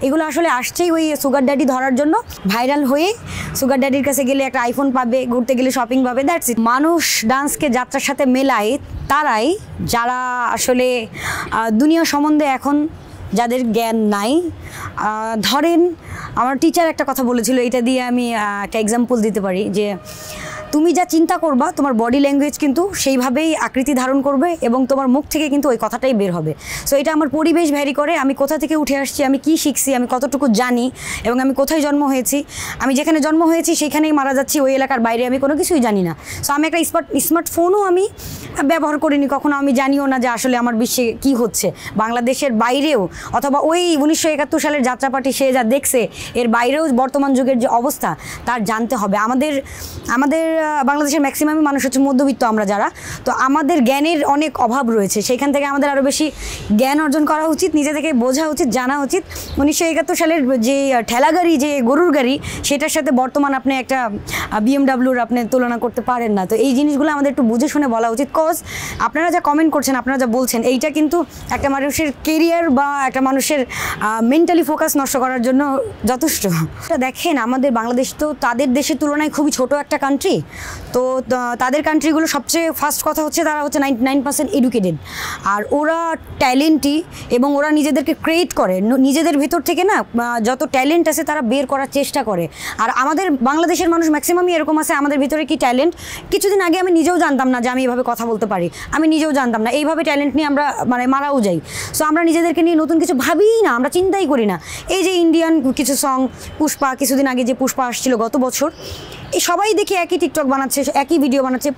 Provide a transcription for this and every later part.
এগুলো আসলে আসছেই ওই সুগার ড্যাডি ধরার জন্য, ভাইরাল হয়ে সুগার ড্যাডির কাছে গেলে একটা আইফোন পাবে, ঘুরতে গেলে শপিং পাবে, দ্যাটস ইট। মানুষ ডান্সকে যাত্রার সাথে মেলায় তারাই, যারা আসলে দুনিয়া সম্বন্ধে এখন যাদের জ্ঞান নাই। ধরেন আমার টিচার একটা কথা বলেছিল, এটা দিয়ে আমি একটা এক্সাম্পল দিতে পারি যে তুমি যা চিন্তা করবা তোমার বডি ল্যাঙ্গুয়েজ কিন্তু সেইভাবেই আকৃতি ধারণ করবে এবং তোমার মুখ থেকে কিন্তু ওই কথাটাই বের হবে। সো এটা আমার পরিবেশ ভ্যারি করে, আমি কোথা থেকে উঠে আসছি, আমি কি শিখছি, আমি কতটুকু জানি এবং আমি কোথায় জন্ম হয়েছি। আমি যেখানে জন্ম হয়েছি সেখানেই মারা যাচ্ছি, ওই এলাকার বাইরে আমি কোনো কিছুই জানি না। সো আমি একটা স্মার্টফোনও আমি ব্যবহার করিনি কখনো, আমি জানিও না যে আসলে আমার বিশ্বে কি হচ্ছে। বাংলাদেশের বাইরেও অথবা ওই 1971 সালের যাত্রাপার্টি সে যা দেখছে এর বাইরেও বর্তমান যুগের যে অবস্থা তার জানতে হবে। আমাদের বাংলাদেশের ম্যাক্সিমামই মানুষ হচ্ছে মধ্যবিত্ত আমরা যারা, তো আমাদের জ্ঞানের অনেক অভাব রয়েছে। সেইখান থেকে আমাদের আরও বেশি জ্ঞান অর্জন করা উচিত, নিজে থেকে বোঝা উচিত, জানা উচিত। 1971 সালের যে ঠেলাগাড়ি, যে গরুর গাড়ি, সেটার সাথে বর্তমান আপনি একটা BMW আপনি তুলনা করতে পারেন না। তো এই জিনিসগুলো আমাদের একটু বুঝে শুনে বলা উচিত। কজ আপনারা যা কমেন্ট করছেন, আপনারা যা বলছেন, এইটা কিন্তু একটা মানুষের কেরিয়ার বা একটা মানুষের মেন্টালি ফোকাস নষ্ট করার জন্য যথেষ্ট। দেখেন আমাদের বাংলাদেশ তো তাদের দেশের তুলনায় খুবই ছোট একটা কান্ট্রি। তো তাদের কান্ট্রিগুলো সবচেয়ে ফার্স্ট কথা হচ্ছে তারা হচ্ছে 99% এডুকেটেড, আর ওরা ট্যালেন্টই এবং ওরা নিজেদেরকে ক্রিয়েট করে, নিজেদের ভেতর থেকে না যত ট্যালেন্ট আছে তারা বের করার চেষ্টা করে। আর আমাদের বাংলাদেশের মানুষ ম্যাক্সিমামই এরকম আছে, আমাদের ভিতরে কি ট্যালেন্ট কিছুদিন আগে আমি নিজেও জানতাম না যে আমি এইভাবে কথা বলতে পারি, আমি নিজেও জানতাম না। এইভাবে ট্যালেন্ট নিয়ে আমরা মারাও যাই। সো আমরা নিজেদেরকে নিয়ে নতুন কিছু ভাবিই না, আমরা চিন্তাই করি না। এই যে ইন্ডিয়ান কিছু সং, পুষ্পা, কিছুদিন আগে যে পুষ্পা আসছিল গত বছর, এই সবাই দেখি একই টিকটক বানাচ্ছে, একই ভিডিও বানাচ্ছে,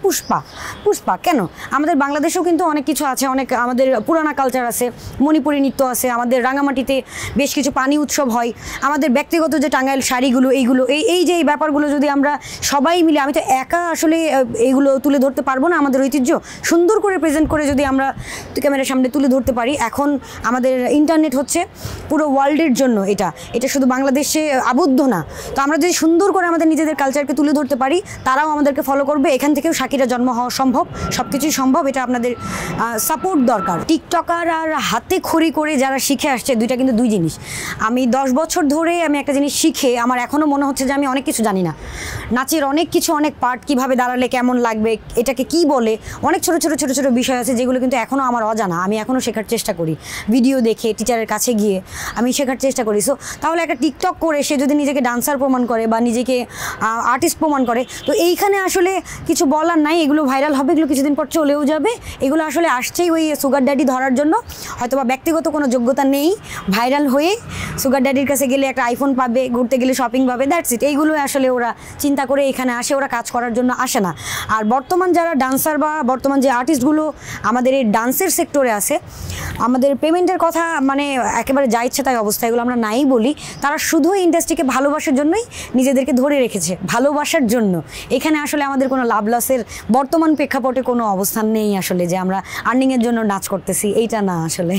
পুষ্পা কেন? আমাদের বাংলাদেশেও কিন্তু অনেক কিছু আছে, অনেক আমাদের পুরানা কালচার আছে, মণিপুরি নৃত্য আছে, আমাদের রাঙামাটিতে বেশ কিছু পানি উৎসব হয়, আমাদের ব্যক্তিগত যে টাঙ্গাইল শাড়িগুলো, এইগুলো এই যে এই ব্যাপারগুলো যদি আমরা সবাই মিলে, আমি তো একা আসলে এইগুলো তুলে ধরতে পারবো না। আমাদের ঐতিহ্য সুন্দর করে প্রেজেন্ট করে যদি আমরা ক্যামেরার সামনে তুলে ধরতে পারি। এখন আমাদের ইন্টারনেট হচ্ছে পুরো ওয়ার্ল্ডের জন্য, এটা শুধু বাংলাদেশে আবদ্ধ না। তো আমরা যদি সুন্দর করে আমাদের নিজেদের কালচারকে তুলে ধরতে পারি, তারাও আমাদেরকে ফলো করবে। এখান থেকেও শাকিরা জন্ম হওয়া সম্ভব, সব কিছুই সম্ভব। এটা আপনাদের সাপোর্ট দরকার। টিকটকার আর হাতে খড়ি করে যারা শিখে আসছে, দুইটা কিন্তু দুই জিনিস। আমি 10 বছর ধরে আমি একটা জিনিস শিখে আমার এখনও মনে হচ্ছে যে আমি অনেক কিছু জানি না। নাচের অনেক কিছু, অনেক পার্ট, কীভাবে দাঁড়ালে কেমন লাগবে, এটাকে কি বলে, অনেক ছোট ছোট বিষয় আছে যেগুলো কিন্তু এখনও আমার অজানা। আমি এখনও শেখার চেষ্টা করি, ভিডিও দেখে, টিচারের কাছে গিয়ে আমি শেখার চেষ্টা করি। সো তাহলে একটা টিকটক করে সে যদি নিজেকে ডান্সার প্রমাণ করে বা নিজেকে আর্টিস্ট প্রমাণ করে, তো এইখানে আসলে কিছু বলার নাই। এগুলো ভাইরাল হবে, এগুলো কিছুদিন পর চলেও যাবে। এগুলো আসলে আসছেই ওই সুগার ড্যাডি ধরার জন্য। হয়তো বা ব্যক্তিগত কোনো যোগ্যতা নেই, ভাইরাল হয়ে সুগার ড্যাডির কাছে গেলে একটা আইফোন পাবে, ঘুরতে গেলে শপিং পাবে, দ্যাটস ইট। এইগুলো আসলে ওরা চিন্তা করে এখানে আসে, ওরা কাজ করার জন্য আসে না। আর বর্তমান যারা ডান্সার বা বর্তমান যে আর্টিস্টগুলো আমাদের এই ডান্সের সেক্টরে আছে, আমাদের পেমেন্টের কথা একেবারে যা ইচ্ছে তাই অবস্থা, এগুলো আমরা নাই বলি। তারা শুধু ইন্ডাস্ট্রিকে ভালোবাসার জন্যই নিজেদেরকে ধরে রেখেছে, ভালোবাসার জন্য। এখানে আসলে আমাদের কোনো লাভ লসের বর্তমান প্রেক্ষাপটে কোনো অবস্থান নেই আসলে, যে আমরা আর্নিংয়ের জন্য নাচ করতেছি, এইটা না আসলে।